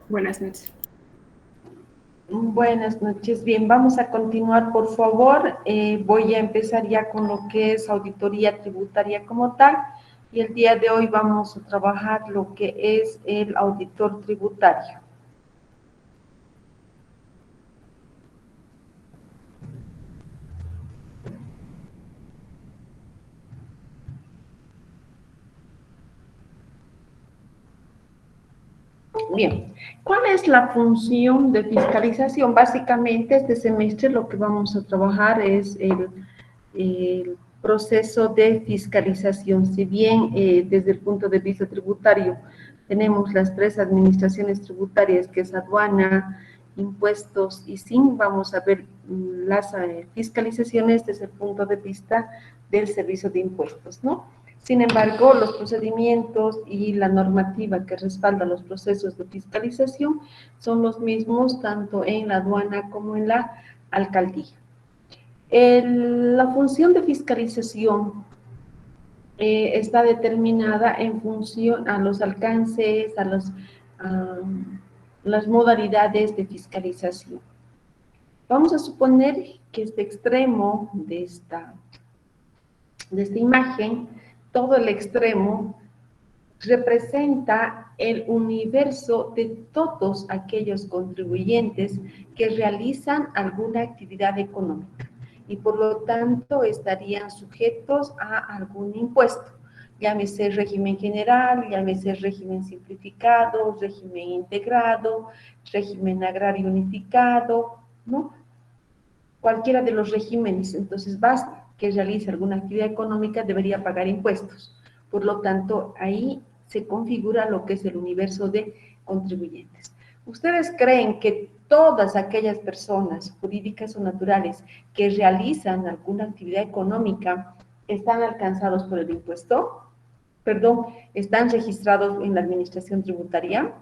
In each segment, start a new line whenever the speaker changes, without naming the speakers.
Buenas noches.
Buenas noches. Bien, vamos a continuar, por favor. Voy a empezar ya con lo que es auditoría tributaria como tal. Y el día de hoy vamos a trabajar lo que es el auditor tributario. Bien, ¿cuál es la función de fiscalización? Básicamente, este semestre lo que vamos a trabajar es el proceso de fiscalización. Si bien desde el punto de vista tributario tenemos las tres administraciones tributarias, que es aduana, impuestos y SIN, vamos a ver las fiscalizaciones desde el punto de vista del servicio de impuestos, ¿no? Sin embargo, los procedimientos y la normativa que respalda los procesos de fiscalización son los mismos tanto en la aduana como en la alcaldía. La función de fiscalización está determinada en función a los alcances, las modalidades de fiscalización. Vamos a suponer que este extremo de esta imagen, todo el extremo representa el universo de todos aquellos contribuyentes que realizan alguna actividad económica y por lo tanto estarían sujetos a algún impuesto, llámese régimen general, llámese régimen simplificado, régimen integrado, régimen agrario unificado, ¿no? Cualquiera de los regímenes. Entonces, basta que realice alguna actividad económica, debería pagar impuestos. Por lo tanto, ahí se configura lo que es el universo de contribuyentes. ¿Ustedes creen que todas aquellas personas jurídicas o naturales que realizan alguna actividad económica están alcanzados por el impuesto? Perdón, ¿están registrados en la administración tributaria?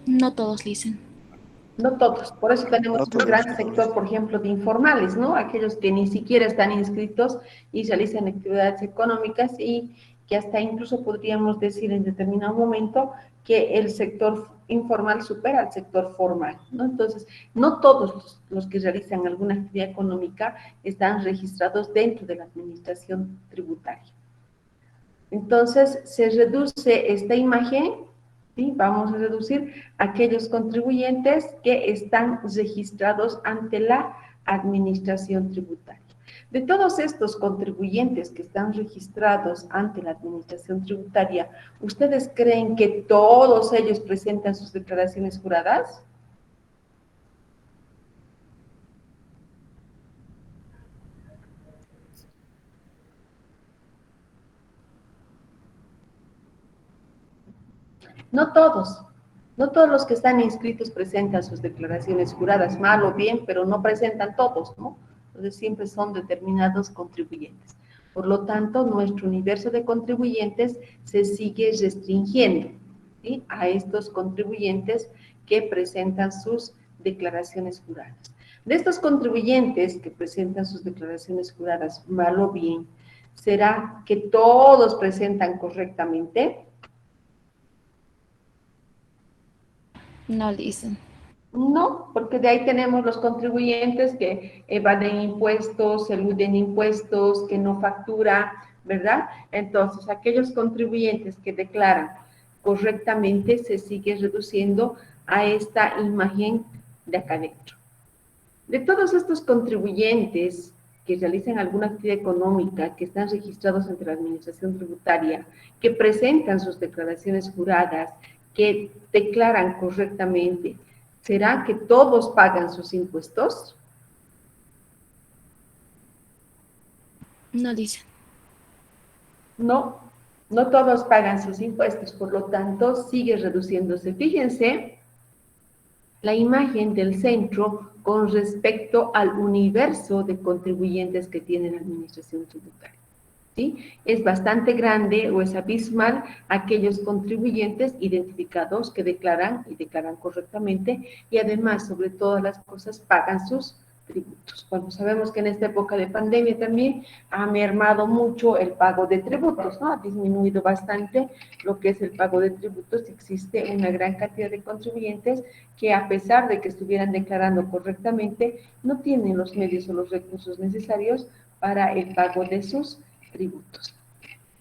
No todos dicen.
No todos, por eso tenemos un gran sector, por ejemplo, de informales, ¿no? Aquellos que ni siquiera están inscritos y realizan actividades económicas y que hasta incluso podríamos decir en determinado momento que el sector informal supera al sector formal, ¿no? Entonces, no todos los que realizan alguna actividad económica están registrados dentro de la administración tributaria. Entonces, se reduce esta imagen, ¿sí? Vamos a reducir aquellos contribuyentes que están registrados ante la administración tributaria. De todos estos contribuyentes que están registrados ante la administración tributaria, ¿ustedes creen que todos ellos presentan sus declaraciones juradas? No todos. No todos los que están inscritos presentan sus declaraciones juradas, mal o bien, pero no presentan todos, ¿no? Entonces siempre son determinados contribuyentes. Por lo tanto, nuestro universo de contribuyentes se sigue restringiendo, ¿sí? A estos contribuyentes que presentan sus declaraciones juradas. De estos contribuyentes que presentan sus declaraciones juradas, mal o bien, ¿será que todos presentan correctamente?
No dicen.
No, porque de ahí tenemos los contribuyentes que evaden impuestos, eluden impuestos, que no factura, ¿verdad? Entonces, aquellos contribuyentes que declaran correctamente se sigue reduciendo a esta imagen de acá adentro. De todos estos contribuyentes que realizan alguna actividad económica, que están registrados ante la Administración Tributaria, que presentan sus declaraciones juradas, que declaran correctamente, ¿será que todos pagan sus impuestos?
No dicen.
No, no todos pagan sus impuestos, por lo tanto sigue reduciéndose. Fíjense la imagen del centro con respecto al universo de contribuyentes que tiene la Administración Tributaria. ¿Sí? Es bastante grande o es abismal aquellos contribuyentes identificados que declaran y declaran correctamente y además, sobre todas las cosas, pagan sus tributos. Bueno, sabemos que en esta época de pandemia también ha mermado mucho el pago de tributos, ¿no? Ha disminuido bastante lo que es el pago de tributos. Existe una gran cantidad de contribuyentes que, a pesar de que estuvieran declarando correctamente, no tienen los medios o los recursos necesarios para el pago de sus tributos.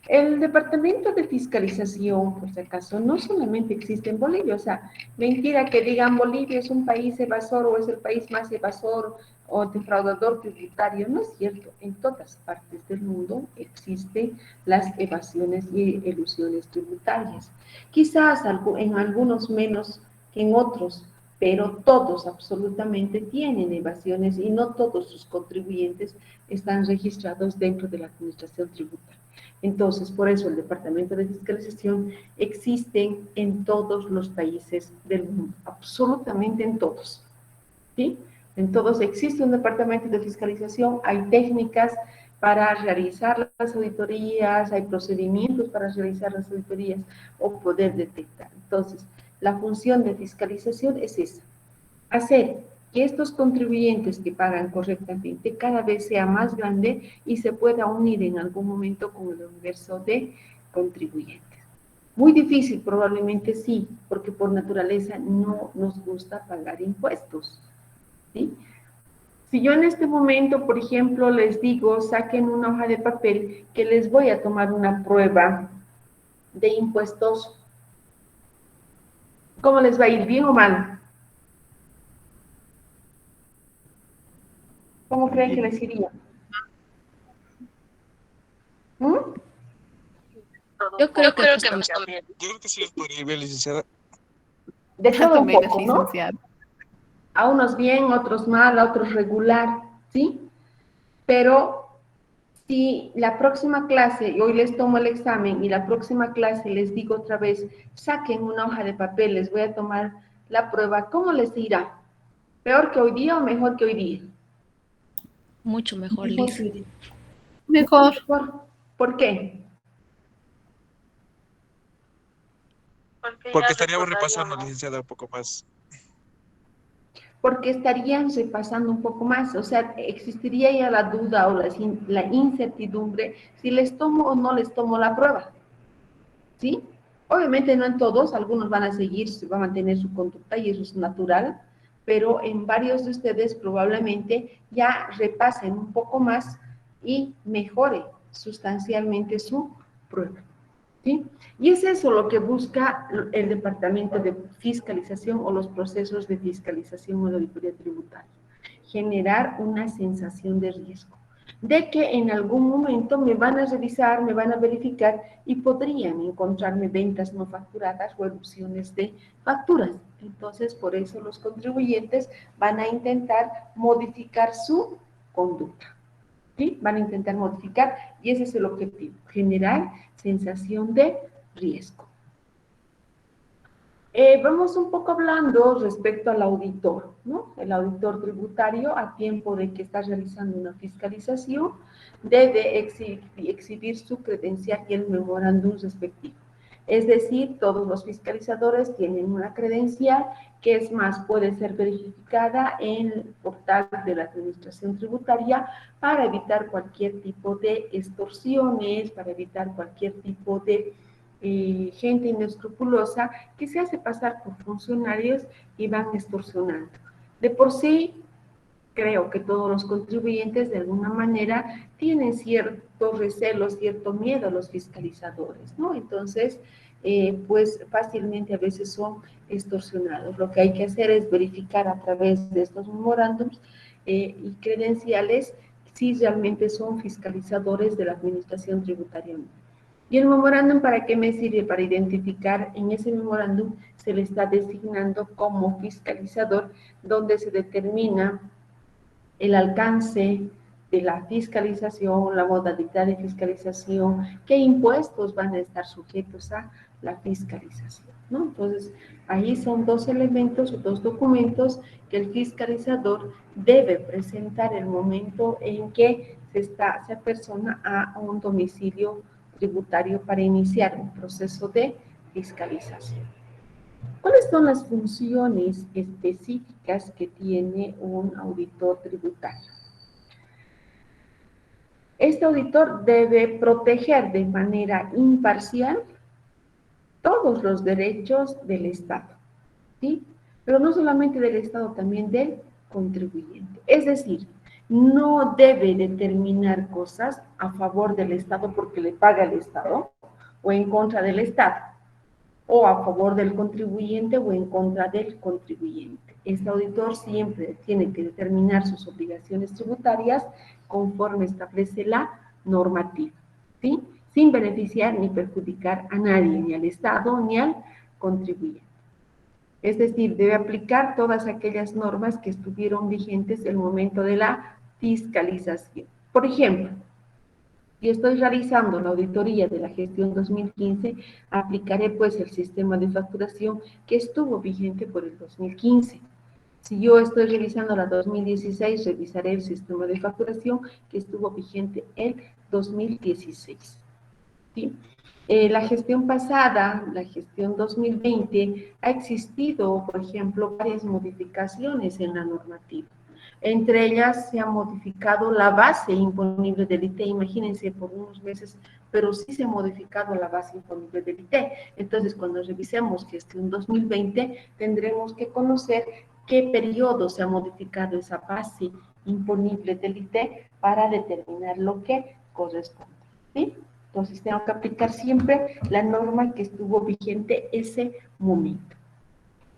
El Departamento de Fiscalización, por si acaso, no solamente existe en Bolivia, o sea, mentira que digan Bolivia es un país evasor o es el país más evasor o defraudador tributario, no es cierto. En todas partes del mundo existen las evasiones y elusiones tributarias. Quizás en algunos menos que en otros, pero todos absolutamente tienen evasiones y no todos sus contribuyentes están registrados dentro de la administración tributaria. Entonces, por eso el Departamento de Fiscalización existe en todos los países del mundo, absolutamente en todos, ¿sí? En todos existe un Departamento de Fiscalización, hay técnicas para realizar las auditorías, hay procedimientos para realizar las auditorías o poder detectar. Entonces, la función de fiscalización es esa, hacer que estos contribuyentes que pagan correctamente cada vez sea más grande y se pueda unir en algún momento con el universo de contribuyentes. Muy difícil probablemente sí, porque por naturaleza no nos gusta pagar impuestos, ¿sí? Si yo en este momento, por ejemplo, les digo, saquen una hoja de papel que les voy a tomar una prueba de impuestos, ¿cómo les va a ir? ¿Bien o mal? ¿Cómo creen que les iría? ¿Mm?
Yo creo que más o menos.
Yo creo que sí les podría ir bien, licenciada.
De todo un
Menos
poco, ¿no?
licenciado.
A unos bien, otros mal, a otros regular, ¿sí? Pero si la próxima clase, y hoy les tomo el examen, y la próxima clase les digo otra vez, saquen una hoja de papel, les voy a tomar la prueba, ¿cómo les irá? ¿Peor que hoy día o mejor que hoy día?
Mucho mejor, Liz.
Mejor.
¿Por qué?
Porque estaríamos repasando, licenciada, un poco más.
Porque estarían repasando un poco más, o sea, existiría ya la duda o la incertidumbre si les tomo o no les tomo la prueba, ¿sí? Obviamente no en todos, algunos van a seguir, van a mantener su conducta y eso es natural, pero en varios de ustedes probablemente ya repasen un poco más y mejore sustancialmente su prueba, ¿sí? Y es eso lo que busca el Departamento de Fiscalización o los procesos de fiscalización o de auditoría tributaria. Generar una sensación de riesgo, de que en algún momento me van a revisar, me van a verificar y podrían encontrarme ventas no facturadas o erupciones de facturas. Entonces, por eso los contribuyentes van a intentar modificar su conducta. ¿Sí? Van a intentar modificar y ese es el objetivo, generar sensación de riesgo. Vamos un poco hablando respecto al auditor, ¿no? El auditor tributario, a tiempo de que está realizando una fiscalización, debe exhibir su credencial y el memorándum respectivo. Es decir, todos los fiscalizadores tienen una credencial que, es más, puede ser verificada en el portal de la Administración Tributaria para evitar cualquier tipo de extorsiones, para evitar cualquier tipo de gente inescrupulosa que se hace pasar por funcionarios y van extorsionando. De por sí, creo que todos los contribuyentes de alguna manera tienen cierto recelo, cierto miedo a los fiscalizadores, ¿no? Entonces, pues fácilmente a veces son extorsionados. Lo que hay que hacer es verificar a través de estos memorándums y credenciales si realmente son fiscalizadores de la Administración Tributaria. ¿Y el memorándum para qué me sirve? Para identificar, en ese memorándum se le está designando como fiscalizador, donde se determina el alcance de la fiscalización, la modalidad de fiscalización, qué impuestos van a estar sujetos a la fiscalización, ¿no? Entonces, ahí son dos elementos o dos documentos que el fiscalizador debe presentar el momento en que se apersona a un domicilio tributario para iniciar un proceso de fiscalización. ¿Cuáles son las funciones específicas que tiene un auditor tributario? Este auditor debe proteger de manera imparcial todos los derechos del Estado, ¿sí? Pero no solamente del Estado, también del contribuyente. Es decir, no debe determinar cosas a favor del Estado porque le paga el Estado o en contra del Estado, o a favor del contribuyente o en contra del contribuyente. Este auditor siempre tiene que determinar sus obligaciones tributarias conforme establece la normativa, ¿sí? Sin beneficiar ni perjudicar a nadie, ni al Estado ni al contribuyente. Es decir, debe aplicar todas aquellas normas que estuvieron vigentes en el momento de la fiscalización. Por ejemplo, si estoy realizando la auditoría de la gestión 2015, aplicaré pues el sistema de facturación que estuvo vigente por el 2015. Si yo estoy revisando la 2016, revisaré el sistema de facturación que estuvo vigente el 2016. ¿Sí? La gestión pasada, la gestión 2020, ha existido, por ejemplo, varias modificaciones en la normativa. Entre ellas se ha modificado la base imponible del ITE, imagínense por unos meses, pero sí se ha modificado la base imponible del ITE. Entonces, cuando revisemos gestión 2020, tendremos que conocer qué periodo se ha modificado esa base imponible del ITE para determinar lo que corresponde, ¿sí? Entonces, tengo que aplicar siempre la norma que estuvo vigente ese momento.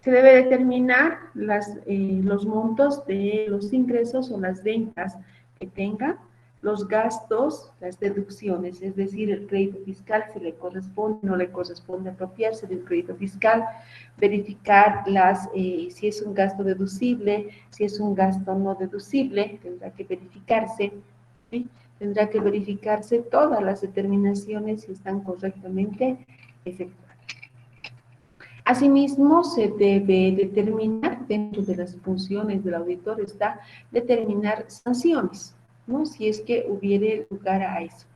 Se debe determinar los montos de los ingresos o las ventas que tenga, los gastos, las deducciones, es decir, el crédito fiscal, si le corresponde o no le corresponde apropiarse del crédito fiscal, verificar si es un gasto deducible, si es un gasto no deducible, tendrá que verificarse, ¿sí? Tendrá que verificarse todas las determinaciones si están correctamente efectuadas. Asimismo, se debe determinar, dentro de las funciones del auditor está determinar sanciones, ¿no? Si es que hubiere lugar a eso.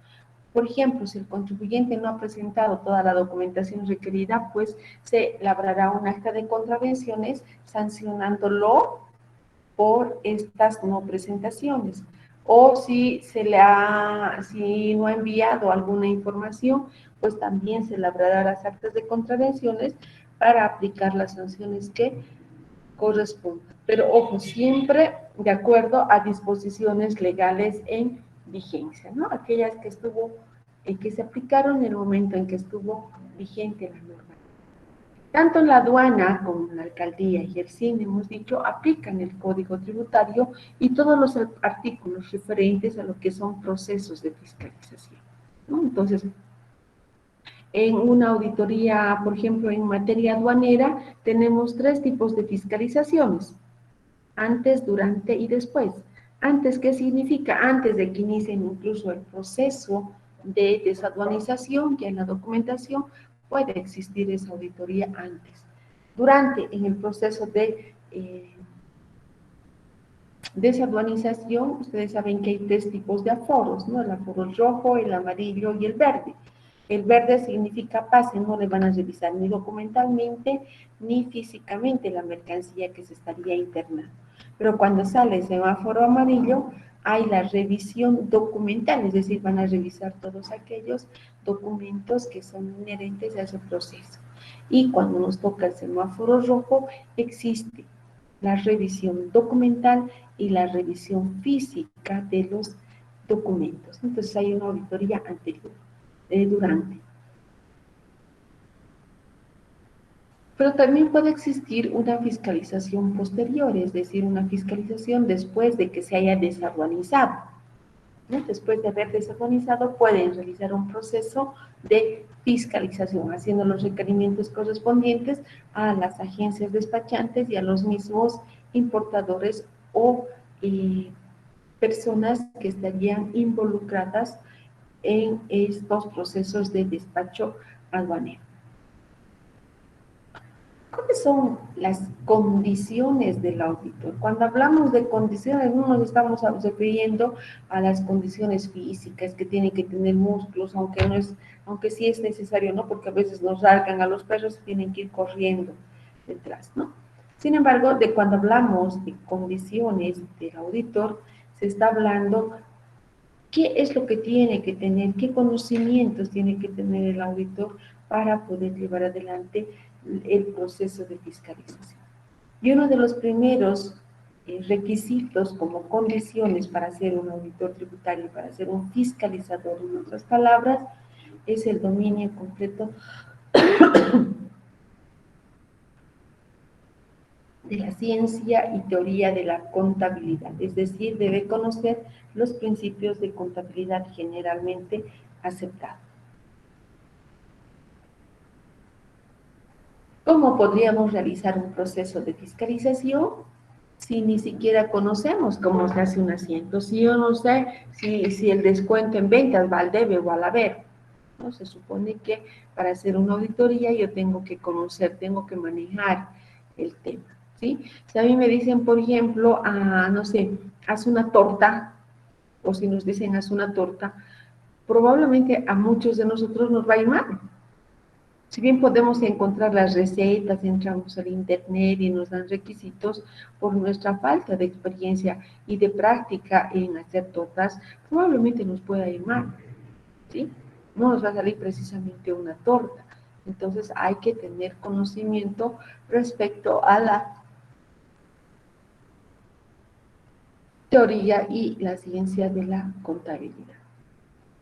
Por ejemplo, si el contribuyente no ha presentado toda la documentación requerida, pues se labrará un acta de contravenciones sancionándolo por estas no presentaciones. O si no ha enviado alguna información, pues también se labrará las actas de contravenciones para aplicar las sanciones que correspondan. Pero ojo, siempre de acuerdo a disposiciones legales en vigencia, ¿no? Aquellas que se aplicaron en el momento en que estuvo vigente la norma. Tanto en la aduana como en la alcaldía y el CIN, hemos dicho, aplican el código tributario y todos los artículos referentes a lo que son procesos de fiscalización, ¿no? Entonces, en una auditoría, por ejemplo, en materia aduanera, tenemos 3 tipos de fiscalizaciones: antes, durante y después. Antes, ¿qué significa? Antes de que inicien incluso el proceso de desaduanización, que en la documentación puede existir esa auditoría antes. Durante, en el proceso de desaduanización, ustedes saben que hay 3 tipos de aforos, ¿no? El aforo rojo, el amarillo y el verde. El verde significa pase, no le van a revisar ni documentalmente ni físicamente la mercancía que se estaría internando. Pero cuando sale el semáforo amarillo, hay la revisión documental, es decir, van a revisar todos aquellos documentos que son inherentes a ese proceso. Y cuando nos toca el semáforo rojo, existe la revisión documental y la revisión física de los documentos. Entonces hay una auditoría anterior, durante. Pero también puede existir una fiscalización posterior, es decir, una fiscalización después de que se haya desaduanizado, ¿no? Después de haber desaduanizado, pueden realizar un proceso de fiscalización, haciendo los requerimientos correspondientes a las agencias despachantes y a los mismos importadores o personas que estarían involucradas en estos procesos de despacho aduanero. ¿Cuáles son las condiciones del auditor? Cuando hablamos de condiciones, no nos estamos refiriendo a las condiciones físicas, que tienen que tener músculos, aunque sí es necesario, ¿no? Porque a veces nos largan a los perros y tienen que ir corriendo. detrás, ¿no? Sin embargo, de cuando hablamos de condiciones del auditor, se está hablando qué es lo que tiene que tener, qué conocimientos tiene que tener el auditor para poder llevar adelante el proceso de fiscalización. Y uno de los primeros requisitos como condiciones para ser un auditor tributario, para ser un fiscalizador, en otras palabras, es el dominio completo de la ciencia y teoría de la contabilidad, es decir, debe conocer los principios de contabilidad generalmente aceptados. ¿Cómo podríamos realizar un proceso de fiscalización si ni siquiera conocemos cómo se hace un asiento? Si yo no sé si el descuento en ventas va al debe o al haber, ¿no? Se supone que para hacer una auditoría yo tengo que conocer, tengo que manejar el tema, ¿sí? Si a mí me dicen, por ejemplo, no sé, haz una torta, o si nos dicen haz una torta, probablemente a muchos de nosotros nos va a ir mal. Si bien podemos encontrar las recetas, entramos al internet y nos dan requisitos, por nuestra falta de experiencia y de práctica en hacer tortas, probablemente nos pueda ir mal, ¿sí? No nos va a salir precisamente una torta. Entonces hay que tener conocimiento respecto a la teoría y la ciencia de la contabilidad.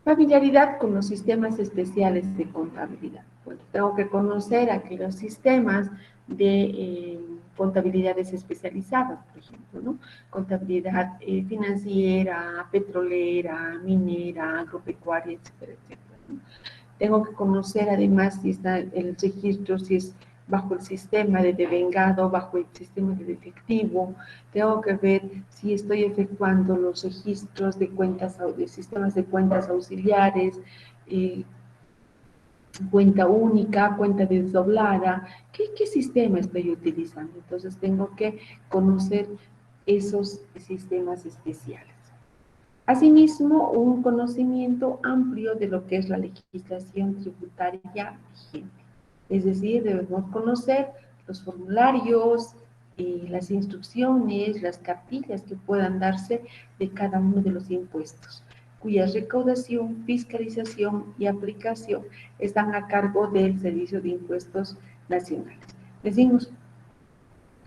Familiaridad con los sistemas especiales de contabilidad. Bueno, tengo que conocer aquellos sistemas de contabilidades especializadas, por ejemplo, ¿no? Contabilidad financiera, petrolera, minera, agropecuaria, etcétera, etcétera, ¿no? Tengo que conocer además si está el registro, si es bajo el sistema de devengado, bajo el sistema de efectivo. Tengo que ver si estoy efectuando los registros de cuentas, de sistemas de cuentas auxiliares, cuenta única, cuenta desdoblada, ¿qué sistema estoy utilizando? Entonces tengo que conocer esos sistemas especiales. Asimismo, un conocimiento amplio de lo que es la legislación tributaria vigente. Es decir, debemos conocer los formularios, las instrucciones, las cartillas que puedan darse de cada uno de los impuestos, cuya recaudación, fiscalización y aplicación están a cargo del Servicio de Impuestos Nacionales. Decimos,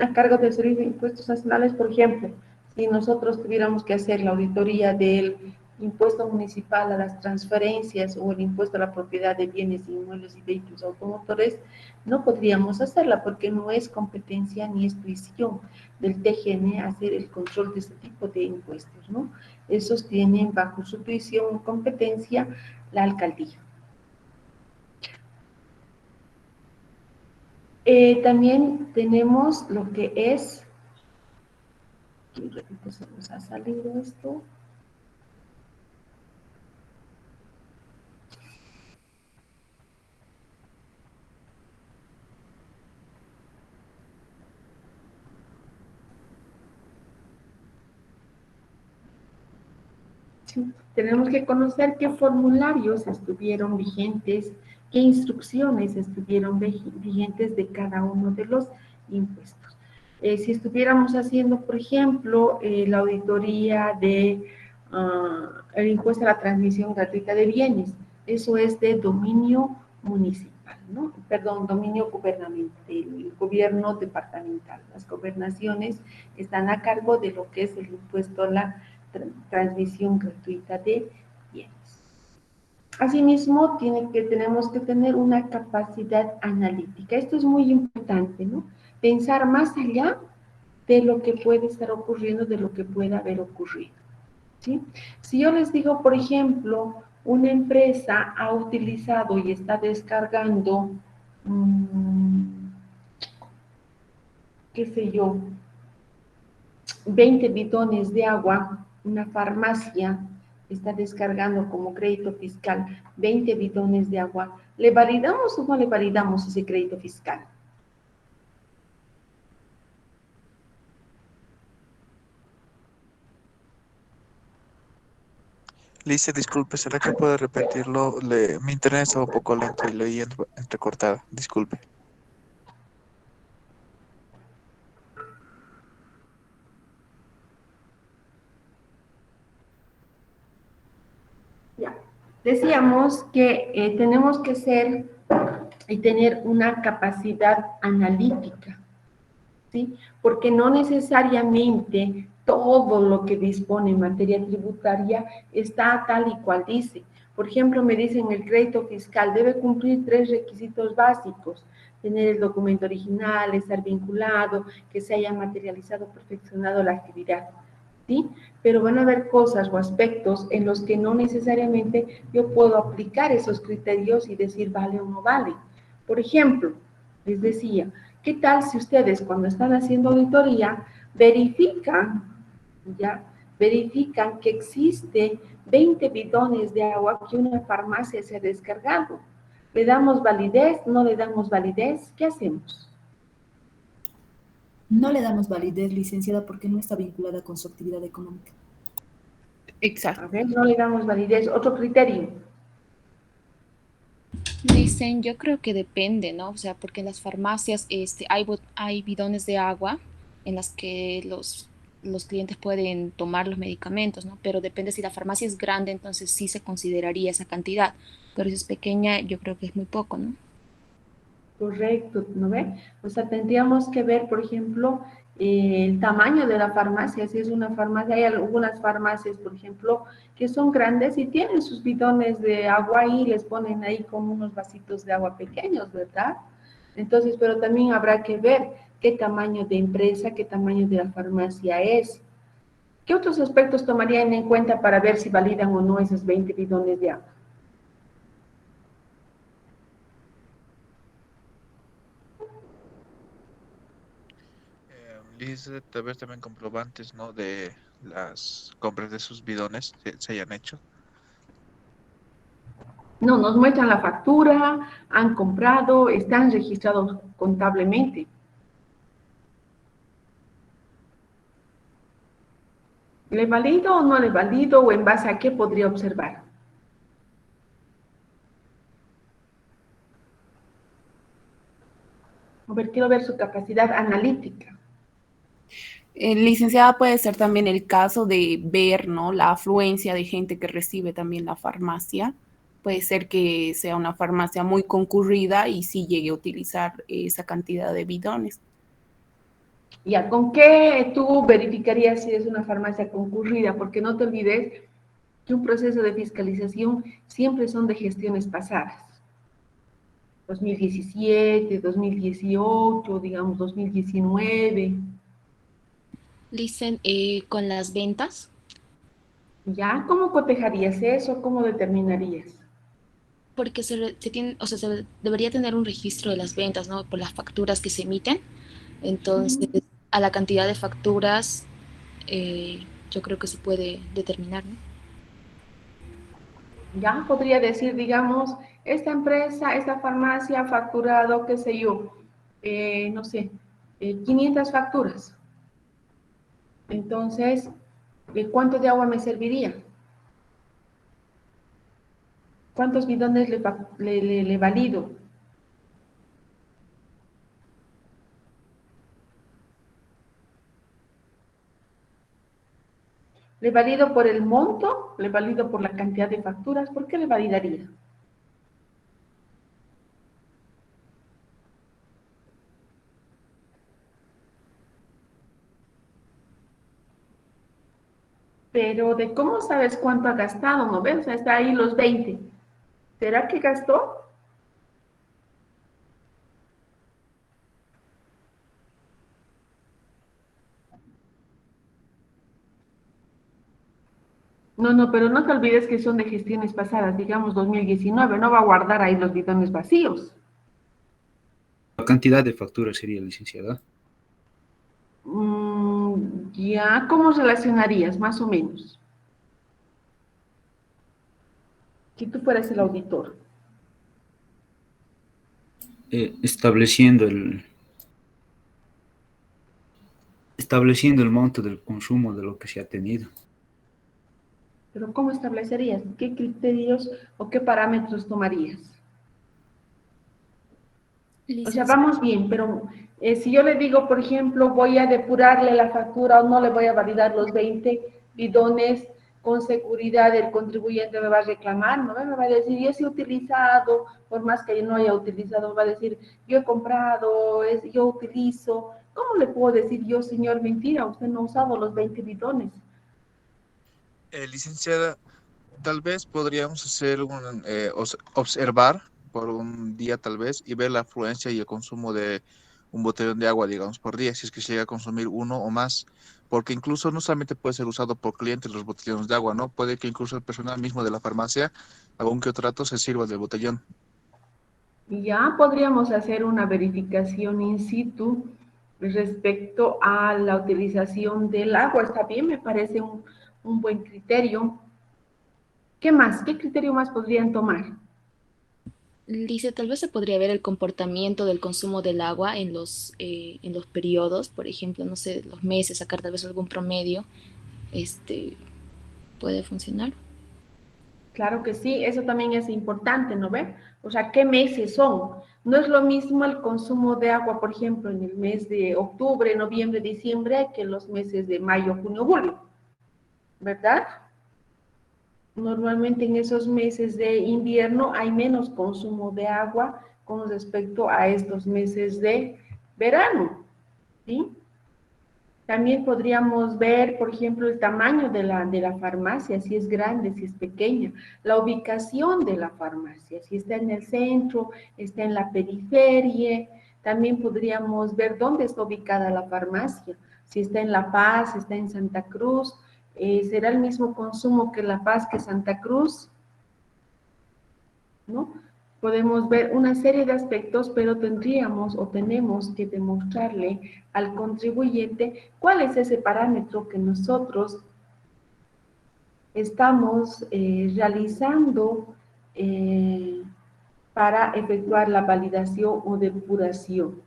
a cargo del Servicio de Impuestos Nacionales, por ejemplo, si nosotros tuviéramos que hacer la auditoría del impuesto municipal a las transferencias o el impuesto a la propiedad de bienes inmuebles y vehículos automotores, no podríamos hacerla porque no es competencia ni es prisión del TGN hacer el control de este tipo de impuestos, ¿no? Esos tienen bajo su prisión o competencia la alcaldía. También tenemos lo que es, y repito, se nos ha salido esto. Sí, tenemos que conocer qué formularios estuvieron vigentes, qué instrucciones estuvieron vigentes de cada uno de los impuestos. Si estuviéramos haciendo, por ejemplo, la auditoría de el impuesto a la transmisión gratuita de bienes, eso es de dominio municipal, ¿no? Perdón, dominio gubernamental, el gobierno departamental. Las gobernaciones están a cargo de lo que es el impuesto a la transmisión gratuita de bienes. Asimismo, tenemos que tener una capacidad analítica. Esto es muy importante, ¿no? Pensar más allá de lo que puede estar ocurriendo, de lo que pueda haber ocurrido, ¿sí? Si yo les digo, por ejemplo, una empresa ha utilizado y está descargando, qué sé yo, 20 bidones de agua, una farmacia está descargando como crédito fiscal 20 bidones de agua, ¿le validamos o no le validamos ese crédito fiscal?
Lice, disculpe, ¿será que puede repetirlo? Mi internet estaba un poco lento y lo oí entrecortada. Disculpe.
Decíamos que tenemos que ser y tener una capacidad analítica, ¿sí? Porque no necesariamente todo lo que dispone en materia tributaria está tal y cual dice. Por ejemplo, me dicen el crédito fiscal debe cumplir 3 requisitos básicos: tener el documento original, estar vinculado, que se haya materializado, perfeccionado la actividad, ¿sí? Pero van a haber cosas o aspectos en los que no necesariamente yo puedo aplicar esos criterios y decir vale o no vale. Por ejemplo, les decía, ¿qué tal si ustedes cuando están haciendo auditoría verifican, ya, verifican que existe 20 bidones de agua que una farmacia se ha descargado? ¿Le damos validez? ¿No le damos validez? ¿Qué hacemos?
No le damos validez, licenciada, porque no está vinculada con su actividad económica.
Exacto.
A ver, no le damos validez. Otro criterio.
Dicen, yo creo que depende, ¿no? O sea, porque en las farmacias hay bidones de agua en las que los clientes pueden tomar los medicamentos, ¿no? Pero depende si la farmacia es grande, entonces sí se consideraría esa cantidad. Pero si es pequeña, yo creo que es muy poco, ¿no?
Correcto, ¿no ve? O sea, tendríamos que ver, por ejemplo, el tamaño de la farmacia. Si es una farmacia, hay algunas farmacias, por ejemplo, que son grandes y tienen sus bidones de agua y les ponen ahí como unos vasitos de agua pequeños, ¿verdad? Entonces, pero también habrá que ver qué tamaño de empresa, qué tamaño de la farmacia es. ¿Qué otros aspectos tomarían en cuenta para ver si validan o no esos 20 bidones de agua?
Liz, tal vez también comprobantes, ¿no? De las compras de sus bidones que se hayan hecho.
No, nos muestran la factura, han comprado, están registrados contablemente. ¿Le valido o no le valido o en base a qué podría observar? A ver, quiero ver su capacidad analítica.
Licenciada, puede ser también el caso de ver, ¿no? La afluencia de gente que recibe también la farmacia. Puede ser que sea una farmacia muy concurrida y sí llegue a utilizar esa cantidad de bidones.
Ya, ¿con qué tú verificarías si es una farmacia concurrida? Porque no te olvides que un proceso de fiscalización siempre son de gestiones pasadas. 2017, 2018, digamos 2019.
Dicen, con las ventas,
¿Ya? ¿Cómo cotejarías eso? ¿Cómo determinarías?
porque se tiene, o sea, se debería tener un registro de las ventas, ¿no? Por las facturas que se emiten. Entonces, a la cantidad de facturas, yo creo que se puede determinar, ¿no?
Ya podría decir, digamos, esta empresa, esta farmacia ha facturado, qué sé yo, no sé, 500 facturas. Entonces, ¿cuánto de agua me serviría? ¿Cuántos bidones le valido? ¿Le valido por el monto? ¿Le valido por la cantidad de facturas? ¿Por qué le validaría? Pero de cómo sabes cuánto ha gastado, ¿no ves? O sea, está ahí los 20. ¿Será que gastó? No, pero no te olvides que son de gestiones pasadas, digamos 2019, no va a guardar ahí los bidones vacíos.
La cantidad de facturas sería, licenciada.
Ya, ¿cómo relacionarías, más o menos? Si tú fueras el auditor.
Estableciendo el monto del consumo de lo que se ha tenido.
Pero ¿cómo establecerías? ¿Qué criterios o qué parámetros tomarías? O sea, vamos bien, pero si yo le digo, por ejemplo, voy a depurarle la factura o no le voy a validar los 20 bidones con seguridad el contribuyente me va a reclamar, ¿no? Me va a decir, yo sí he utilizado, por más que yo no haya utilizado, va a decir, yo he comprado, yo utilizo. ¿Cómo le puedo decir yo, señor, mentira, usted no ha usado los 20 bidones?
Licenciada, tal vez podríamos hacer observar por un día tal vez y ver la afluencia y el consumo de un botellón de agua, digamos, por día, si es que se llega a consumir uno o más, porque incluso no solamente puede ser usado por clientes los botellones de agua, ¿no? Puede que incluso el personal mismo de la farmacia, algún que otro rato, se sirva del botellón.
Ya podríamos hacer una verificación in situ respecto a la utilización del agua. Está bien, me parece un buen criterio. ¿Qué más? ¿Qué criterio más podrían tomar?
Dice, tal vez se podría ver el comportamiento del consumo del agua en los periodos, por ejemplo, no sé, los meses, sacar tal vez algún promedio, este, puede funcionar.
Claro que sí, eso también es importante, ¿no ve? O sea, ¿qué meses son? No es lo mismo el consumo de agua, por ejemplo, en el mes de octubre, noviembre, diciembre, que en los meses de mayo, junio, julio, ¿verdad? Normalmente en esos meses de invierno hay menos consumo de agua con respecto a estos meses de verano, ¿sí? También podríamos ver, por ejemplo, el tamaño de la farmacia, si es grande, si es pequeña, la ubicación de la farmacia, si está en el centro, está en la periferia. También podríamos ver dónde está ubicada la farmacia, si está en La Paz, está en Santa Cruz, será el mismo consumo que La Paz que Santa Cruz, ¿no? Podemos ver una serie de aspectos, pero tendríamos o tenemos que demostrarle al contribuyente cuál es ese parámetro que nosotros estamos realizando para efectuar la validación o depuración,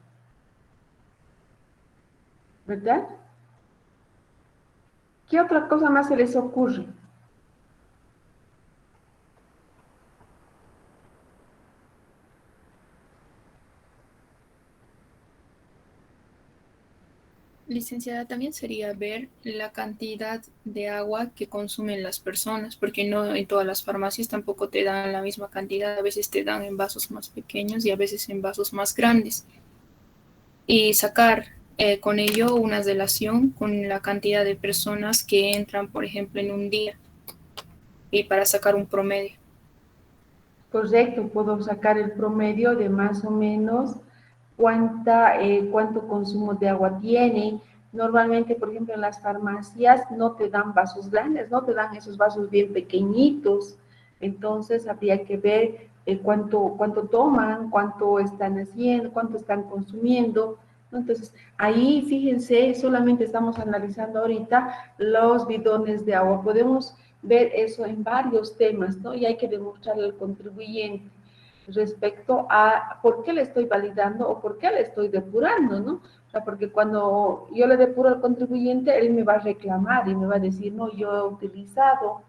¿verdad? ¿Qué otra cosa más se les ocurre?
Licenciada, también sería ver la cantidad de agua que consumen las personas, porque no en todas las farmacias tampoco te dan la misma cantidad, a veces te dan en vasos más pequeños y a veces en vasos más grandes. Y sacar con ello una relación con la cantidad de personas que entran, por ejemplo, en un día y para sacar un promedio.
Correcto, puedo sacar el promedio de más o menos cuánto consumo de agua tiene. Normalmente, por ejemplo, en las farmacias no te dan vasos grandes, no te dan esos vasos bien pequeñitos. Entonces, habría que ver cuánto toman, cuánto están haciendo, cuánto están consumiendo. Entonces, ahí, fíjense, solamente estamos analizando ahorita los bidones de agua. Podemos ver eso en varios temas, ¿no? Y hay que demostrarle al contribuyente respecto a por qué le estoy validando o por qué le estoy depurando, ¿no? O sea, porque cuando yo le depuro al contribuyente, él me va a reclamar y me va a decir, no, yo he utilizado,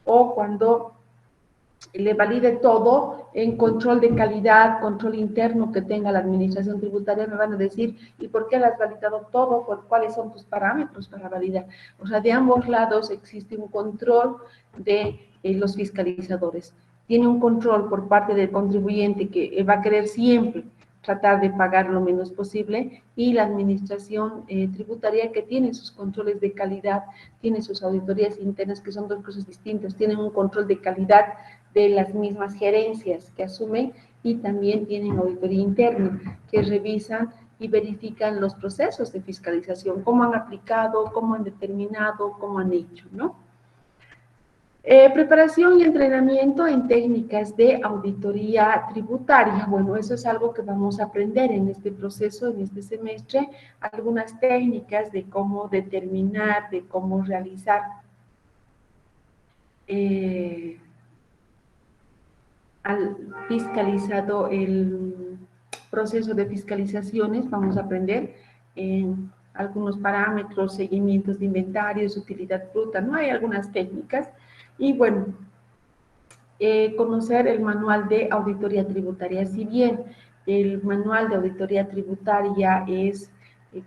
o cuando le valide todo en control de calidad, control interno que tenga la administración tributaria, me van a decir, ¿y por qué le has validado todo? ¿Cuáles son tus parámetros para validar? O sea, de ambos lados existe un control de los fiscalizadores. Tiene un control por parte del contribuyente que va a querer siempre tratar de pagar lo menos posible, y la administración tributaria que tiene sus controles de calidad, tiene sus auditorías internas, que son dos cosas distintas, tienen un control de calidad de las mismas gerencias que asumen, y también tienen auditoría interna que revisan y verifican los procesos de fiscalización, cómo han aplicado, cómo han determinado, cómo han hecho, ¿no? Preparación y entrenamiento en técnicas de auditoría tributaria. Bueno, eso es algo que vamos a aprender en este proceso, en este semestre, algunas técnicas de cómo determinar, de cómo realizar al fiscalizado el proceso de fiscalizaciones. Vamos a aprender algunos parámetros, seguimientos de inventarios, utilidad bruta, ¿no? Hay algunas técnicas. Y bueno, conocer el manual de auditoría tributaria. Si bien el manual de auditoría tributaria es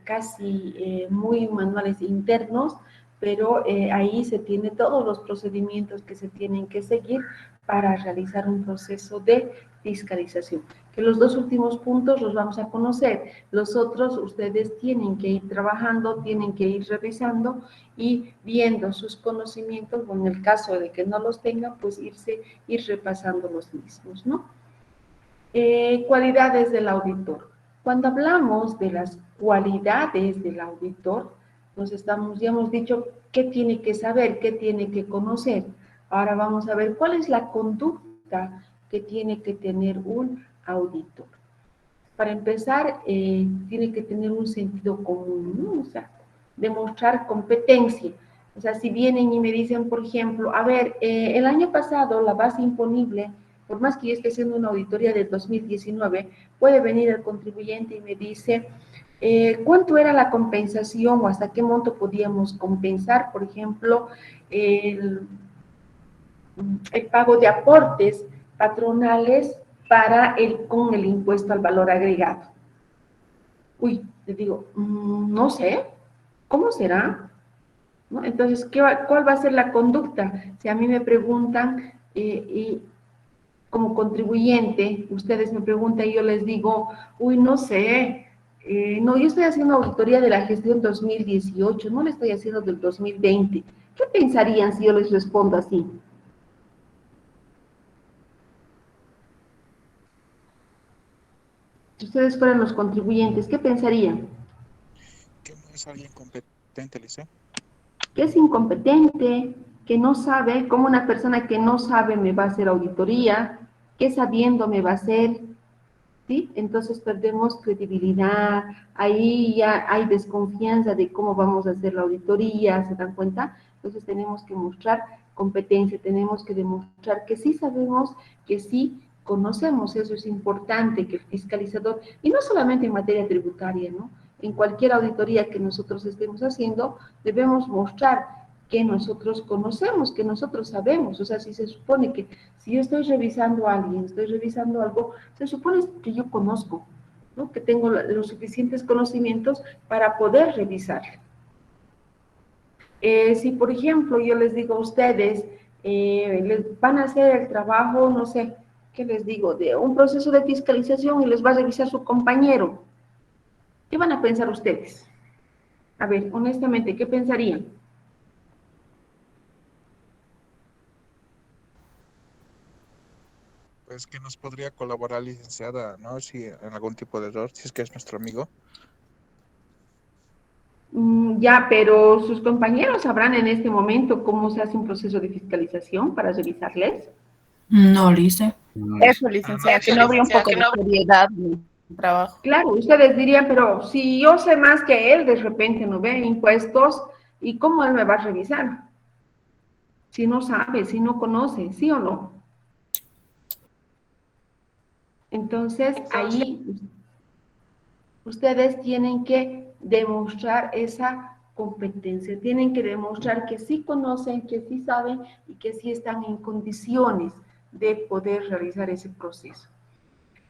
casi muy manuales internos, pero ahí se tiene todos los procedimientos que se tienen que seguir para realizar un proceso de fiscalización. Que los dos últimos puntos los vamos a conocer, los otros ustedes tienen que ir trabajando, tienen que ir revisando y viendo sus conocimientos, o en el caso de que no los tengan, pues ir repasando los mismos, ¿no? Cualidades del auditor. Cuando hablamos de las cualidades del auditor, ya hemos dicho qué tiene que saber, qué tiene que conocer. Ahora vamos a ver cuál es la conducta que tiene que tener un auditor. Para empezar, tiene que tener un sentido común, ¿no? O sea, demostrar competencia. O sea, si vienen y me dicen, por ejemplo, a ver, el año pasado la base imponible, por más que yo esté haciendo una auditoría del 2019, puede venir el contribuyente y me dice, ¿cuánto era la compensación o hasta qué monto podíamos compensar, por ejemplo, el pago de aportes patronales con el impuesto al valor agregado? Uy, le digo, no sé, ¿cómo será? ¿No? Entonces, ¿cuál va a ser la conducta? Si a mí me preguntan, y como contribuyente, ustedes me preguntan y yo les digo, uy, no sé, no, yo estoy haciendo auditoría de la gestión 2018, no le estoy haciendo del 2020. ¿Qué pensarían si yo les respondo así? Si ustedes fueran los contribuyentes, ¿qué pensarían?
¿Que no es alguien competente, Alicia?
Que es incompetente, que no sabe, como una persona que no sabe me va a hacer auditoría, que sabiendo me va a hacer, ¿sí? Entonces perdemos credibilidad, ahí ya hay desconfianza de cómo vamos a hacer la auditoría, ¿se dan cuenta? Entonces tenemos que mostrar competencia, tenemos que demostrar que sí sabemos, que sí conocemos, eso es importante, que el fiscalizador, y no solamente en materia tributaria, ¿no? En cualquier auditoría que nosotros estemos haciendo, debemos mostrar que nosotros conocemos, que nosotros sabemos. O sea, si se supone que si yo estoy revisando a alguien, estoy revisando algo, se supone que yo conozco, ¿no? Que tengo los suficientes conocimientos para poder revisar. Si, por ejemplo, yo les digo a ustedes, les van a hacer el trabajo, no sé, ¿qué les digo? De un proceso de fiscalización y les va a revisar su compañero. ¿Qué van a pensar ustedes? A ver, honestamente, ¿qué pensarían?
Pues que nos podría colaborar, licenciada, ¿no? Si en algún tipo de error, si es que es nuestro amigo.
Ya, pero sus compañeros sabrán en este momento cómo se hace un proceso de fiscalización para revisarles.
No, Lisa.
No,
Eso,
licenciada.
licenciada, que no habría un poco de seriedad en el trabajo.
Claro, ustedes dirían, pero si yo sé más que él, de repente no ve impuestos, ¿y cómo él me va a revisar? Si no sabe, si no conoce, ¿sí o no? Entonces, ahí ustedes tienen que demostrar esa competencia, tienen que demostrar que sí conocen, que sí saben y que sí están en condiciones de poder realizar ese proceso.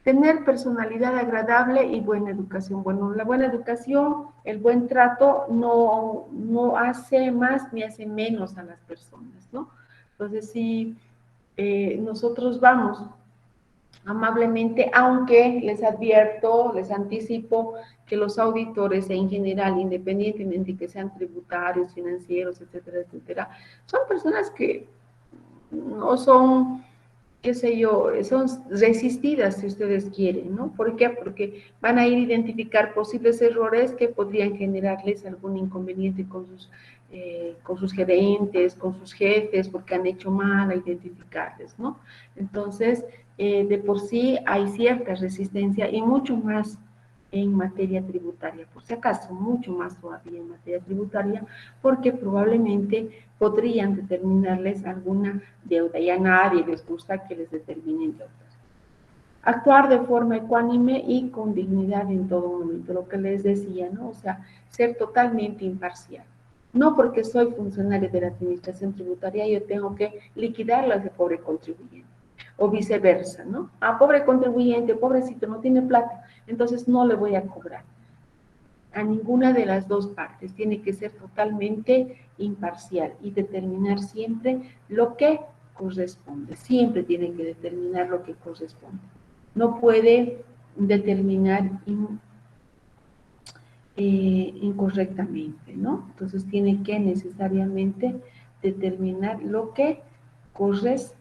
Tener personalidad agradable y buena educación. Bueno, la buena educación, el buen trato no hace más ni hace menos a las personas, ¿no? Entonces, si nosotros vamos amablemente, aunque les advierto, les anticipo que los auditores en general, independientemente que sean tributarios, financieros, etcétera, etcétera, son personas que no son, qué sé yo, son resistidas si ustedes quieren, ¿no? ¿Por qué? Porque van a ir a identificar posibles errores que podrían generarles algún inconveniente con sus gerentes, con sus jefes, porque han hecho mal a identificarles, ¿no? Entonces, de por sí hay cierta resistencia y mucho más en materia tributaria, por si acaso, mucho más todavía en materia tributaria, porque probablemente podrían determinarles alguna deuda y a nadie les gusta que les determinen deudas. Actuar de forma ecuánime y con dignidad en todo momento, lo que les decía, ¿no? O sea, ser totalmente imparcial. No porque soy funcionario de la administración tributaria, yo tengo que liquidarlo a ese pobre contribuyente. O viceversa, ¿no? Ah, pobre contribuyente, pobrecito, no tiene plata, entonces no le voy a cobrar. a ninguna de las dos partes, tiene que ser totalmente imparcial y determinar siempre lo que corresponde, siempre tiene que determinar lo que corresponde. No puede determinar incorrectamente, ¿no? Entonces tiene que necesariamente determinar lo que corresponde.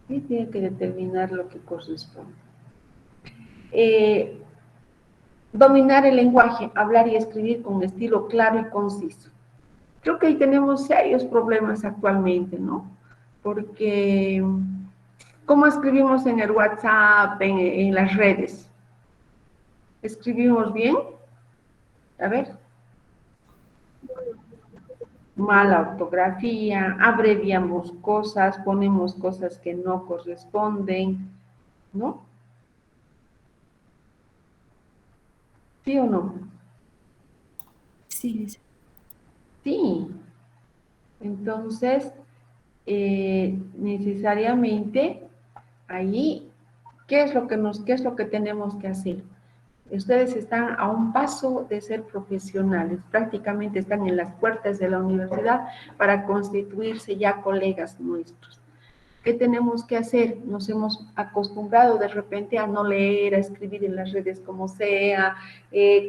¿Sí? Tiene que determinar lo que corresponde. Dominar el lenguaje, hablar y escribir con un estilo claro y conciso. Creo que ahí tenemos serios problemas actualmente, ¿no? Porque, ¿cómo escribimos en el WhatsApp, en las redes? ¿Escribimos bien? A ver. Mala ortografía, abreviamos cosas, ponemos cosas que no corresponden, ¿no? ¿Sí o no?
Sí,
Sí. Entonces, necesariamente, ahí, qué es lo que tenemos que hacer? Ustedes están a un paso de ser profesionales, prácticamente están en las puertas de la universidad para constituirse ya colegas nuestros. ¿Qué tenemos que hacer? Nos hemos acostumbrado de repente a no leer, a escribir en las redes como sea,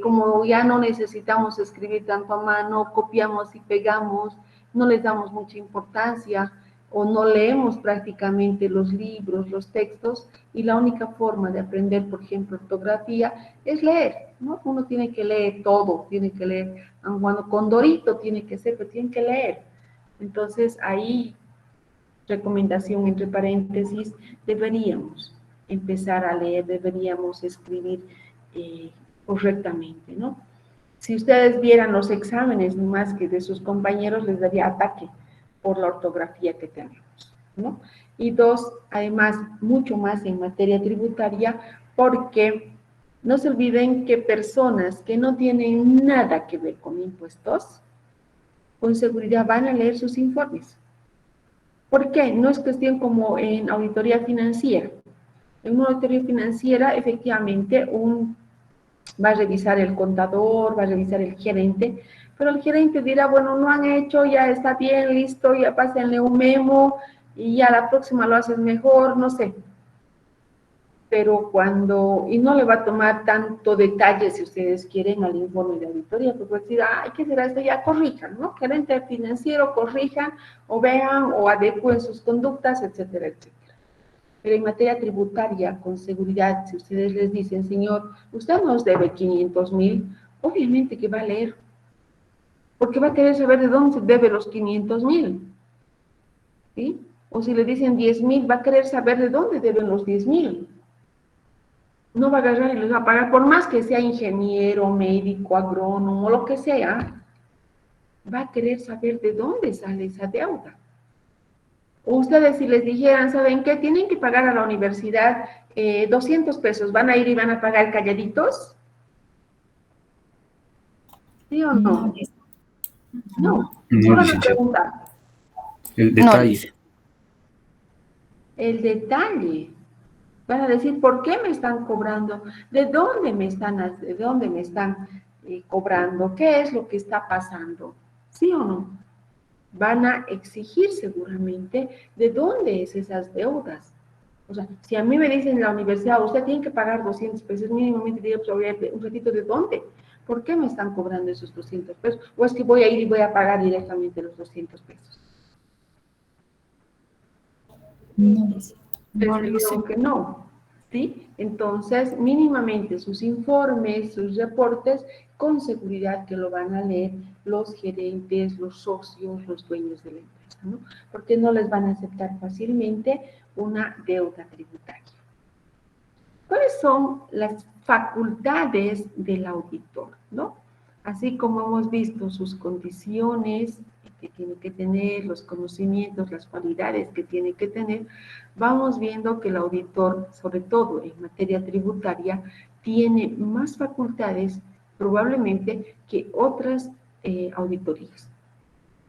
como ya no necesitamos escribir tanto a mano, copiamos y pegamos, no les damos mucha importancia o no leemos prácticamente los libros, los textos, y la única forma de aprender, por ejemplo, ortografía es leer, ¿no? Uno tiene que leer todo, tiene que leer, cuando Condorito tiene que ser, pero tiene que leer. Entonces, ahí recomendación entre paréntesis, deberíamos empezar a leer, deberíamos escribir correctamente, ¿no? Si ustedes vieran los exámenes, más que de sus compañeros, les daría ataque por la ortografía que tenemos, ¿no? Y dos, además, mucho más en materia tributaria, porque no se olviden que personas que no tienen nada que ver con impuestos, con seguridad van a leer sus informes. ¿Por qué? No es cuestión como en auditoría financiera. En una auditoría financiera, efectivamente, va a revisar el contador, va a revisar el gerente, pero el gerente dirá, bueno, no han hecho, ya está bien, listo, ya pásenle un memo y ya la próxima lo haces mejor, no sé. Pero y no le va a tomar tanto detalle, si ustedes quieren, al informe de auditoría, porque va a decir, ay, ¿qué será esto? Ya corrijan, ¿no? Gerente financiero, corrijan, o vean, o adecúen sus conductas, etcétera, etcétera. Pero en materia tributaria, con seguridad, si ustedes les dicen, señor, usted nos debe 500,000, obviamente que va a leer, porque va a querer saber de dónde se debe los 500,000, ¿sí? O si le dicen 10,000, va a querer saber de dónde deben los 10,000. No va a agarrar y les va a pagar, por más que sea ingeniero, médico, agrónomo, lo que sea, va a querer saber de dónde sale esa deuda. O ustedes si les dijeran, ¿saben qué? Tienen que pagar a la universidad 200 pesos, ¿van a ir y van a pagar calladitos? ¿Sí o no? No, ¿qué
No,
van a
licenciado.
preguntar?
El
No,
detalle.
dice.
El detalle. Van a decir, ¿por qué me están cobrando? ¿De dónde me están cobrando? ¿Qué es lo que está pasando? ¿Sí o no? Van a exigir seguramente de dónde es esas deudas. O sea, si a mí me dicen en la universidad, usted tiene que pagar 200 pesos, mínimamente digo, pues, un ratito, ¿de dónde? ¿Por qué me están cobrando esos 200 pesos? ¿O es que voy a ir y voy a pagar directamente los 200 pesos?
no dice.
Desde luego que no, ¿sí? Entonces, mínimamente sus informes, sus reportes, con seguridad que lo van a leer los gerentes, los socios, los dueños de la empresa, ¿no? Porque no les van a aceptar fácilmente una deuda tributaria. ¿Cuáles son las facultades del auditor, no? Así como hemos visto sus condiciones que tiene que tener, los conocimientos, las cualidades que tiene que tener, vamos viendo que el auditor, sobre todo en materia tributaria, tiene más facultades probablemente que otras auditorías.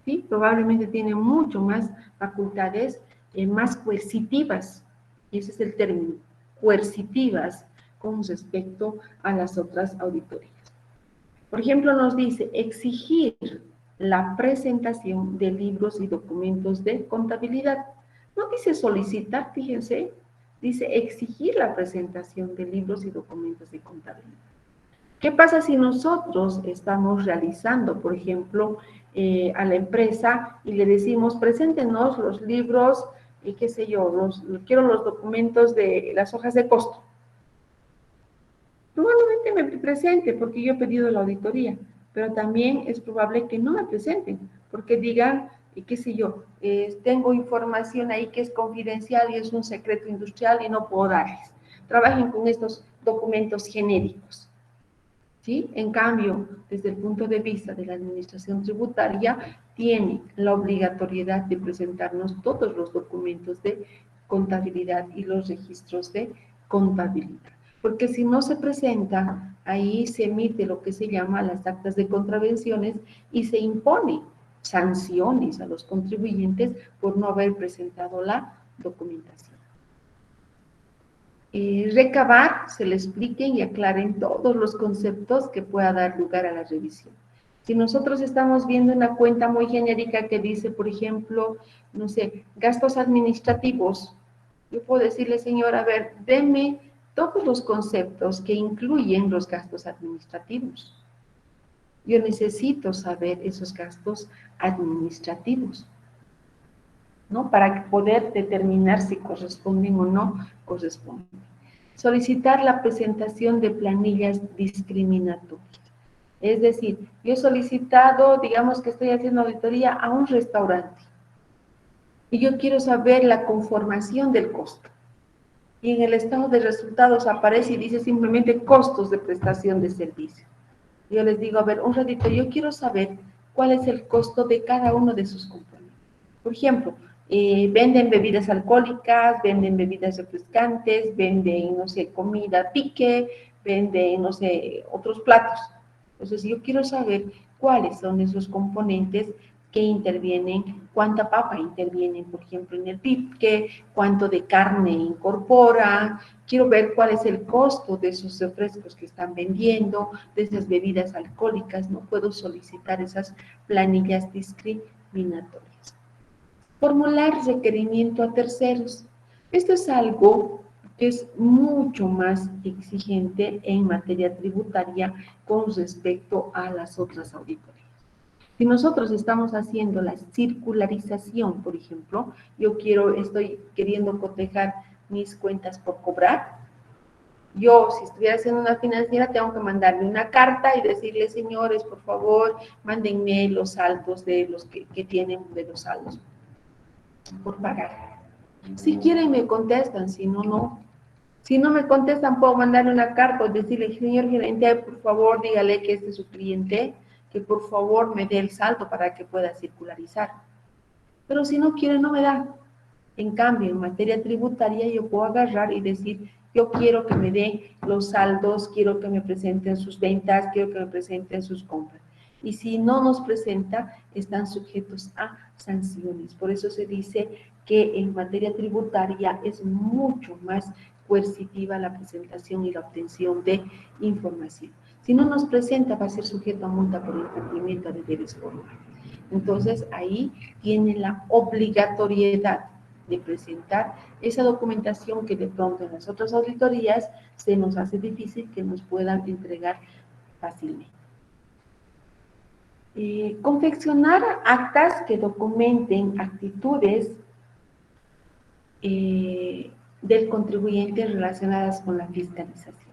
¿Sí? Probablemente tiene mucho más facultades más coercitivas, y ese es el término, coercitivas con respecto a las otras auditorías. Por ejemplo, nos dice exigir la presentación de libros y documentos de contabilidad. No dice solicitar, fíjense, dice exigir la presentación de libros y documentos de contabilidad. ¿Qué pasa si nosotros estamos realizando, por ejemplo, a la empresa y le decimos, preséntenos los libros y qué sé yo, quiero los documentos de las hojas de costo? Probablemente me presente porque yo he pedido la auditoría, pero también es probable que no me presenten porque digan, qué sé yo, tengo información ahí que es confidencial y es un secreto industrial y no puedo darles. Trabajen con estos documentos genéricos. ¿Sí? En cambio, desde el punto de vista de la administración tributaria, tiene la obligatoriedad de presentarnos todos los documentos de contabilidad y los registros de contabilidad. Porque si no se presenta, ahí se emite lo que se llama las actas de contravenciones y se impone sanciones a los contribuyentes por no haber presentado la documentación. Recabar, se le expliquen y aclaren todos los conceptos que pueda dar lugar a la revisión. Si nosotros estamos viendo una cuenta muy genérica que dice, por ejemplo, no sé, gastos administrativos, yo puedo decirle, señor, a ver, deme todos los conceptos que incluyen los gastos administrativos. Yo necesito saber esos gastos administrativos, ¿no? Para poder determinar si corresponden o no corresponden. Solicitar la presentación de planillas discriminatorias. Es decir, yo he solicitado, digamos que estoy haciendo auditoría a un restaurante y yo quiero saber la conformación del costo. Y en el estado de resultados aparece y dice simplemente costos de prestación de servicio. Yo les digo, a ver, un ratito, yo quiero saber cuál es el costo de cada uno de sus componentes. Por ejemplo, venden bebidas alcohólicas, venden bebidas refrescantes, venden, no sé, comida pique, venden, no sé, otros platos. Entonces, yo quiero saber cuáles son esos componentes que intervienen, cuánta papa interviene, por ejemplo, en el pique, cuánto de carne incorpora. Quiero ver cuál es el costo de esos refrescos que están vendiendo, de esas alcohólicas. No puedo solicitar esas planillas discriminatorias. Formular requerimiento a terceros. Esto es algo que es mucho más exigente en materia tributaria con respecto a las otras auditorías. Si nosotros estamos haciendo la circularización, por ejemplo, estoy queriendo cotejar mis cuentas por cobrar. Yo, si estuviera haciendo una financiera, tengo que mandarle una carta y decirle, señores, por favor, mándenme los saldos de los que tienen de los saldos por pagar. Si quieren me contestan, si no, no. Si no me contestan, puedo mandarle una carta o decirle, señor gerente, por favor, dígale que este es su cliente, que por favor me dé el saldo para que pueda circularizar. Pero si no quiere, no me da. En cambio, en materia tributaria, yo puedo agarrar y decir, yo quiero que me dé los saldos, quiero que me presenten sus ventas, quiero que me presenten sus compras. Y si no nos presenta, están sujetos a sanciones. Por eso se dice que en materia tributaria es mucho más coercitiva la presentación y la obtención de información. Si no nos presenta, va a ser sujeto a multa por incumplimiento de deberes formales. Entonces, ahí tiene la obligatoriedad de presentar esa documentación que de pronto en las otras auditorías se nos hace difícil que nos puedan entregar fácilmente. Confeccionar actas que documenten actitudes del contribuyente relacionadas con la fiscalización.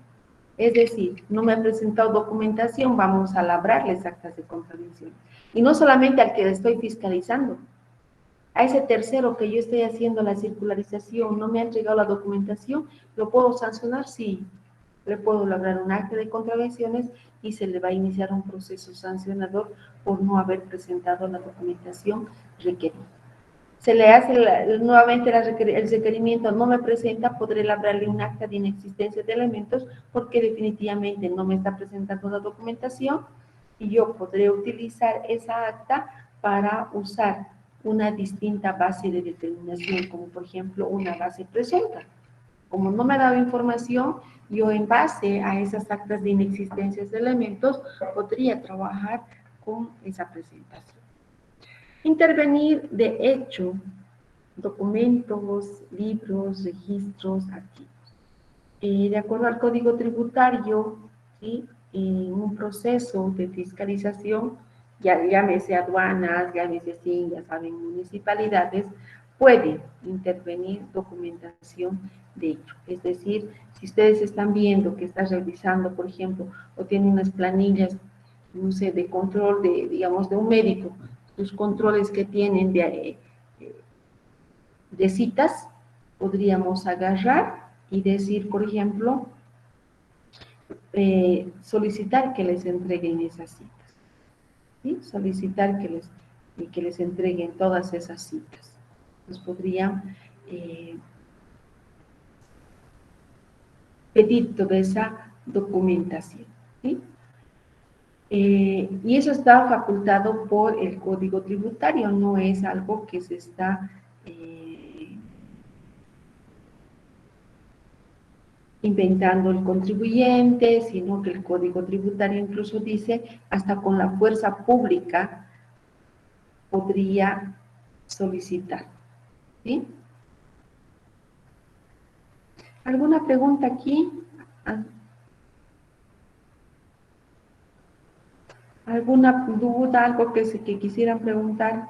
Es decir, no me ha presentado documentación, vamos a labrarles actas de contravención. Y no solamente al que le estoy fiscalizando, a ese tercero que yo estoy haciendo la circularización, no me ha entregado la documentación, ¿lo puedo sancionar? Sí, le puedo labrar un acta de contravenciones y se le va a iniciar un proceso sancionador por no haber presentado la documentación requerida. Se le hace nuevamente el requerimiento, no me presenta, podré labrarle un acta de inexistencia de elementos porque definitivamente no me está presentando la documentación y yo podré utilizar esa acta para usar una distinta base de determinación, como por ejemplo una base presunta. Como no me ha dado información, Yo en base a esas actas de inexistencia de elementos podría trabajar con esa presentación. Intervenir de hecho, documentos, libros, registros, archivos. De acuerdo al Código Tributario, ¿sí? En un proceso de fiscalización, ya llámese aduanas, llámese SIN, ya saben, municipalidades, puede intervenir documentación de hecho. Es decir, si ustedes están viendo que está revisando, por ejemplo, o tienen unas planillas, no sé, de control de, digamos, de un médico, sus controles que tienen de citas, podríamos agarrar y decir, por ejemplo, solicitar que les entreguen esas citas, ¿sí? Solicitar que les entreguen todas esas citas. Entonces podrían pedir toda esa documentación, ¿sí? Y eso está facultado por el Código Tributario, no es algo que se está inventando el contribuyente, sino que el Código Tributario incluso dice hasta con la fuerza pública podría solicitar, ¿sí? ¿Alguna pregunta aquí? ¿Alguna duda, algo que quisieran preguntar?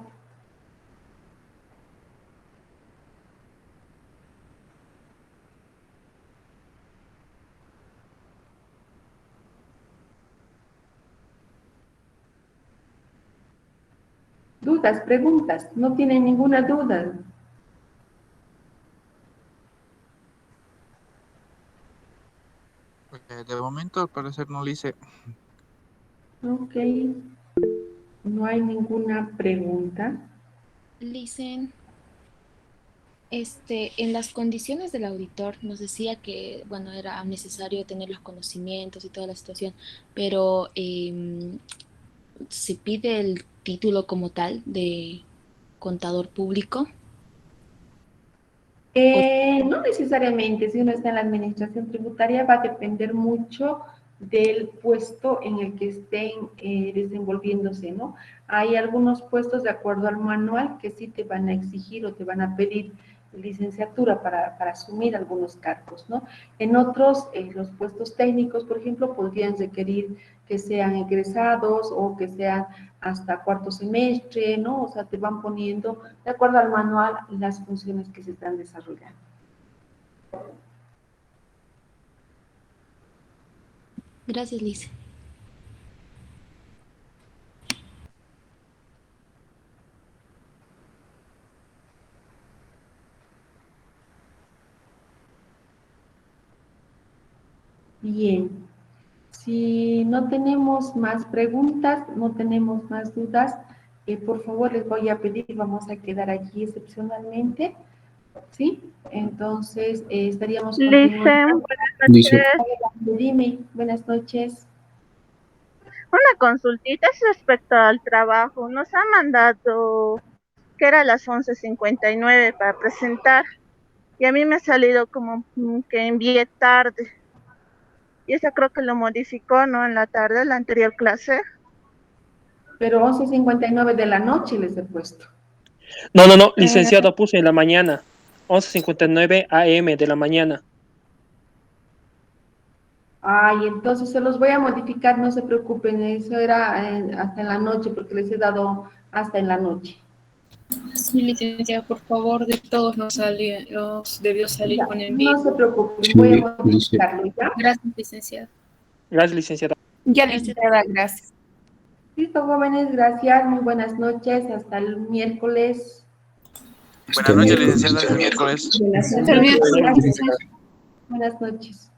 Dudas, preguntas, no tienen ninguna duda.
De momento, al parecer, no le hice.
Ok, no hay ninguna pregunta.
Licen, en las condiciones del auditor nos decía que, bueno, era necesario tener los conocimientos y toda la situación, pero se pide el título como tal de contador público.
No necesariamente, si uno está en la administración tributaria va a depender mucho del puesto en el que estén desenvolviéndose, ¿no? Hay algunos puestos de acuerdo al manual que sí te van a exigir o te van a pedir licenciatura para asumir algunos cargos, ¿no? En otros, los puestos técnicos, por ejemplo, podrían requerir que sean egresados o que sean hasta cuarto semestre, ¿no? O sea, te van poniendo, de acuerdo al manual, las funciones que se están desarrollando.
Gracias, Lice.
Bien, si no tenemos más preguntas, no tenemos más dudas, por favor les voy a pedir, vamos a quedar aquí excepcionalmente, ¿sí? Entonces, estaríamos continuando.
Buenas noches.
Dime, buenas noches.
Una consultita es respecto al trabajo. Nos han mandado que era a las 11:59 para presentar y a mí me ha salido como que envié tarde. Y eso creo que lo modificó, ¿no? En la tarde, la anterior clase.
Pero 11:59 de la noche les he puesto.
No, licenciado, puse en la mañana, 11:59 AM de la mañana.
Ay, entonces se los voy a modificar, no se preocupen, eso era hasta en la noche, porque les he dado hasta en la noche.
Sí, licenciada, por favor, de todos nos debió salir
Ya,
con envío.
no se preocupen, voy a modificarlo, ¿ya?
Gracias, licenciada.
Gracias, licenciada.
Ya, licenciada, gracias.
Listo, jóvenes, gracias, muy buenas noches, hasta el miércoles.
Buenas noches, licenciada, hasta el miércoles.
Buenas
Hasta el miércoles.
noches. Buenas noches.